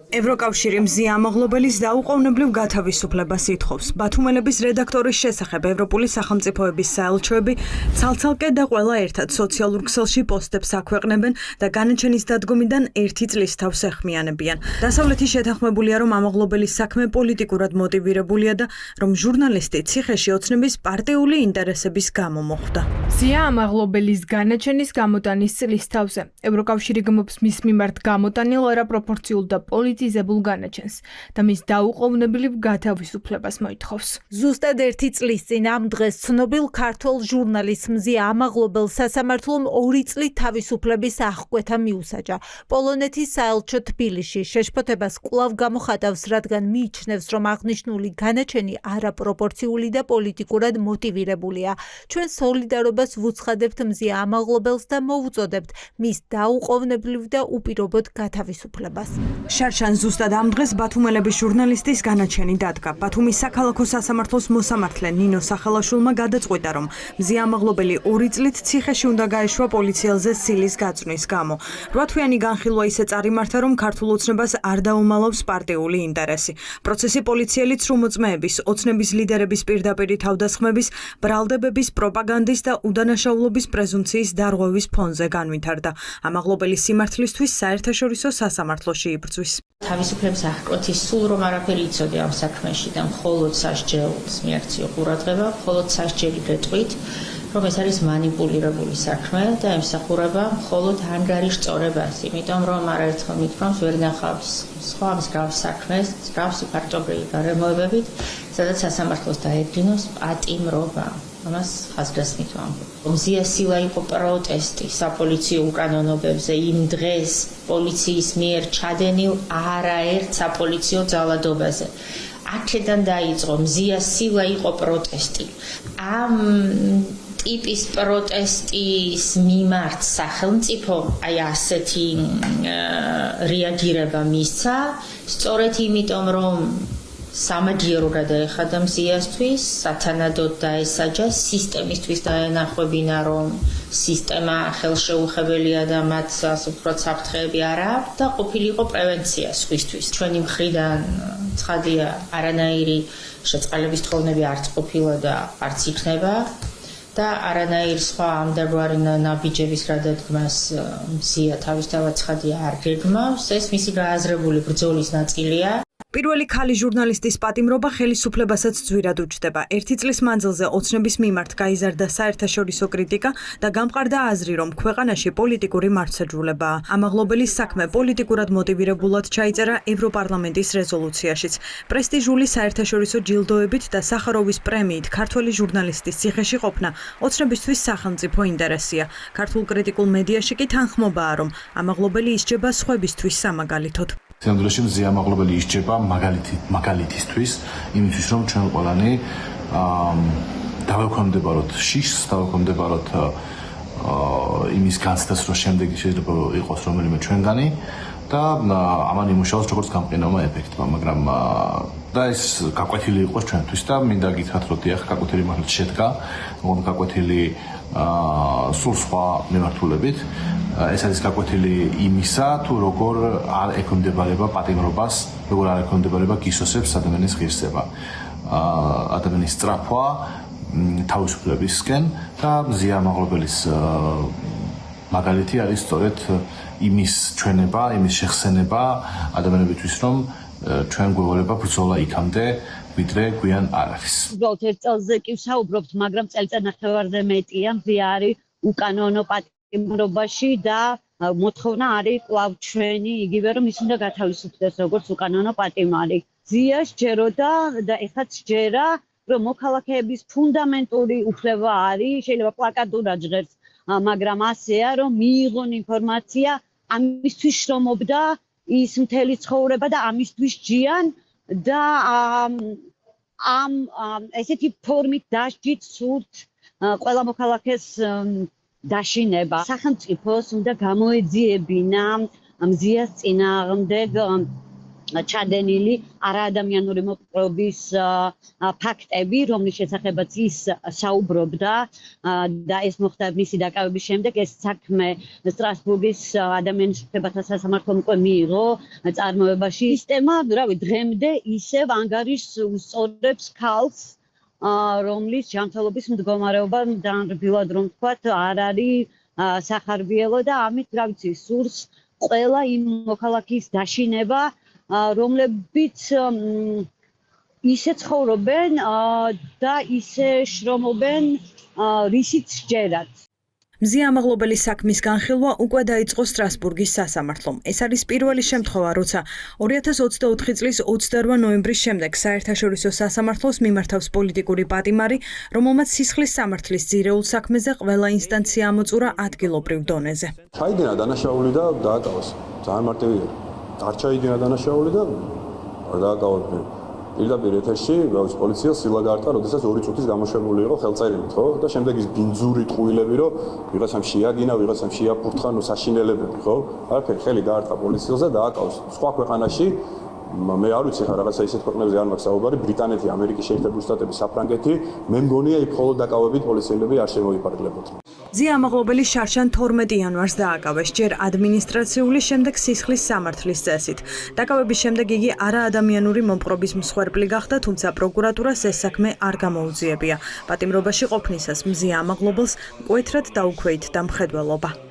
ევროკავშირი მზია ამაღლობელის დაუყოვნებლივ გათავისუფლებას ითხოვს. ბათუმელების რედაქტორის შესახებ ევროპული სახელმწიფოების საელჩოები ცალ-ცალკე და ყველა ერთად სოციალურ ქსელში პოსტებს აქვეყნებენ და განაჩენის დადგომიდან 1 წლის თავს ეხმიანებიან. დასავლეთი შეთანხმებულია, რომ ამაღლობელის საქმე პოლიტიკურად მოტივირებულია და რომ ჟურნალისტი ციხეში ოცნების პარტიული ინტერესების გამო მოხვდა. მზია ამაღლობელის განაჩენის გამოტანის წლის თავზე ევროკავშირი გმობს მის მიმართ გამოტანილ არაპროპორციულ და პოლიტიზებულ განაჩენს და მის დაუყოვნებლივ გათავისუფლებას მოითხოვს. ზუსტად 1 წლის წინ ამ დღეს ცნობილ ქართველ ჟურნალისტ მზია ამაღლობელს სასამართლომ 2 წლით თავისუფლების აღკვეთა მიუსაჯა. პოლონეთის საელჩო თბილისში შეშფოთებას კვლავ გამოხატავს, რადგან მიიჩნევს, რომ აღნიშნული განაჩენი არაპროპორციული და პოლიტიკურად მოტივირებულია. ჩვენ სოლიდარობას ვუცხადებთ მზია ამაღლობელს და მოვუწოდებთ მის დაუყოვნებლივ და უპირობოდ გათავისუფლებას. შარშან ზუსტად ამ დღეს ბათუმელების ჟურნალისტის განაჩენი დადგა. ბათუმის საქალაქო სასამართლოს მოსამართლე ნინო სახელაშვილმა გადაწყვიტა, რომ მზია ამაღლობელი 2 წლით ციხეში უნდა გაეშვა პოლიციელზე სილის გაწვნის გამო. 8 თვიანი განხილვა ისე წარიმართა, რომ ქართულ ოცნებას არ დაუმალავს პარტიული ინტერესი. პროცესი პოლიციელი ცრუმოწმეების, ოცნების ლიდერების პირდაპირი თავდასხმების, ბრალდებების, პროპაგანდის და უდანაშაულობის პრეზუმციის დარღვევის ფონზე განვითარდა. ამაღლობელის სიმართლისთვის საერთაშორისო სასამართლოში იბრძვის. თავისუფლების აღკვეთის სულ რომ არაფერი იცოდი ამ საქმეში და მხოლოდ სასჯელს მიაქციო ყურადღება, მხოლოდ სასჯელი გეტყვით, რომ ეს არის манипуლირებული საქმე და ემსახურება მხოლოდ ანგარიშწორებას, იმიტომ რომ არაერთხელ მითხრობს ვერ ნახავს სხვა მსგავს საქმეს, მსგავსი ფაქტობრივი გარემოებებით, სადაც სასამართლოს დაედგინოს პატიმრობა. ამას ხაზგასმით ვამბობ. მზია სილა იყო პროტესტი საპოლიციო უკანონობებზე იმ დღეს პოლიციის მიერ ჩადენილ არაერთ საპოლიციო ძალადობაზე. აქედან დაიწყო მზია სილა იყო პროტესტი. ამ ტიპის პროტესტის მიმართ სახელმწიფო აი ასეთი რეაგირება მისცა, სწორედ იმიტომ რომ სამაგიერო გადაეხადა მზიასთვის, სათანადოდ დაესაჯა, სისტემისთვის დაენახვებინა, რომ სისტემა ხელშეუხებელია და მათ უფრო საფრთხეები არ აქვს და ყოფილიყო პრევენცია სხვისთვის. ჩვენი მხრიდან ცხადია, არანაირი შეწყალების თხოვნები არც ყოფილა და არც იქნება და არანაირ სხვა ამდაგვარი ნაბიჯების გადადგმას მზია თავისთავად ცხადია არ გეგმავს. ეს მისი გააზრებული ბრძოლის ნაწილია. პირველი ქალი ჟურნალისტის პატიმრობა ხელისუფლებასაც ძვირად უჩნდება. 1 წლის მანძილზე ოცნების მიმართ გაიზარდა საერთაშორისო კრიტიკა და გამყარდა აზრი, რომ ქვეყანაში პოლიტიკური მართლმსაჯულებაა. ამაღლობელის საქმე პოლიტიკურად მოტივირებულად ჩაიწერა ევროპარლამენტის რეზოლუციაშიც. პრესტიჟული საერთაშორისო ჯილდოებით და სახაროვის პრემიით ქართველი ჟურნალისტის ციხეში ყოფნა ოცნებისთვის სახელმწიფო ინტერესია. ქართულ კრიტიკულ მედიაში კი თანხმობაა, რომ ამაღლობელი ისჯება სხვებისთვის სამაგალითოდ. სამდროში მზია ამაღლობელი ისჯება მაგალითისთვის, იმისთვის რომ ჩვენ ყველანი დავექვემდებაროთ შიშს, დავექვემდებაროთ იმის განცდას, რომ შემდეგი შეიძლება იყოს რომელიმე ჩვენგანი და ამან იმუშაოს როგორც გამყინავმა ეფექტმა, მაგრამ და ეს გაკვეთილი იყოს ჩვენთვის და მინდა გითხრათ, რომ დიახ, გაკვეთილი მართლაც შედგა, მაგრამ გაკვეთილი სულ სხვა მიმართულებით. ეს არის გაკვეთილი იმისა, თუ როგორ არ ექვემდებარება პატიმრობას, როგორ არ ექვემდებარება გისოსებს ადამიანის ღირსება, ადამიანის სწრაფვა თავისუფლებისკენ და მზია ამაღლობელის მაგალითი არის სწორედ იმის ჩვენება, იმის შეხსენება ადამიანებისთვის, რომ ჩვენ გვევალება ბრძოლა იქამდე, ვიდრე გვიან არ არის. უბრალოდ 1 წელზე კი ვსაუბრობთ, მაგრამ წელწადნახევარზე მეტია მზია არის უკანონო პატიმრობაში და მოთხოვნა არის კვლავ ჩვენი იგივე რომ ის უნდა გათავისუფლდეს როგორც უკანონო პატიმარი. მზია სჯეროდა და ეხაც სჯერა, რომ მოქალაქეების ფუნდამენტური უფლება არის, შეიძლება პლაკატურად ჟღერს, მაგრამ ასეა, რომ მიიღონ ინფორმაცია, ამისთვის შრომობდა ის მთელი ცხოვრება და ამისთვის ჯიან და ამ ესეთი ფორმით დასჯით სურთ ყველა მოქალაქეს დაშინება. სახელმწიფოს უნდა გამოეძიებინა მზიას წინააღმდეგ ჩადენილი არაადამიანური მოპყრობის ფაქტები, რომლის შესახებაც ის საუბრობდა და ეს მოხდა მისი დაკავების შემდეგ. ეს საქმე სტრასბურგის ადამიანის უფლებათა სასამართლომ უკვე მიიღო წარმოებაში. სისტემა, დღემდე ისევ ანგარიშს უსწორებს ქალს, რომლის ჯანმრთელობის მდგომარეობა დანერგილად რომ ვთქვათ, არ არის სახარბიელო და ამით სურს ყველა იმ მოქალაქის დაშინება, რომლებიც ისე ცხოვრობენ და ისე შრომობენ, რისიც სჯერათ. მზია ამაღლობელის საქმის განხილვა უკვე დაიწყო სტრასბურგის სასამართლომ. ეს არის პირველი შემთხვევა, როცა 2024 წლის 28 ნოემბრის შემდეგ საერთაშორისო სასამართლოს მიმართავს პოლიტიკური პატიმარი, რომელმაც სისხლის სამართლის ძირეულ საქმეზე ყველა ინსტანცია ამოწურა ადგილობრივ დონეზე. ჩაიდინა დანაშაული და დააკავეს. ძალიან მარტივია. არ ჩაიდინა დანაშაული და არ დააკავეს. პირდაპირ ეთერში პოლიცია სილა გაარტყა, როდესაც 2 წუთის გამოშვებული იყო ხელწერილით, ხო? და შემდეგ ის ბინძური ტყუილები, რომ ვიღაცამ შეაგინა, ვიღაცამ შეაფურთხა, ნუ საშინელებები, ხო? არაფერი, ხელი გაარტყა პოლიციელს და დააკავეს. სხვა ქვეყანაში მე არ ვიცი ხა რაღაცა ისეთ ქვეყნებზე არ მაქვს საუბარი, ბრიტანეთი, ამერიკის შეერთებული შტატები, საფრანგეთი, მე მგონია იქ მხოლოდ დაკავებით პოლიციელები არ შემოიფარგლებოდნენ. მზია ამაღლობელი შარშან 12 იანვარს დააკავეს, ჯერ ადმინისტრაციული, შემდეგ სისხლის სამართლის წესით. დაკავების შემდეგ იგი არაადამიანური მომპყრობის მსხვერპლი გახდა, თუმცა პროკურატურას ეს საქმე არ გამოუძიებია. პატიმრობაში ყოფნისას მზია ამაღლობელს მკვეთრად დაუქვეითდა მხედველობა.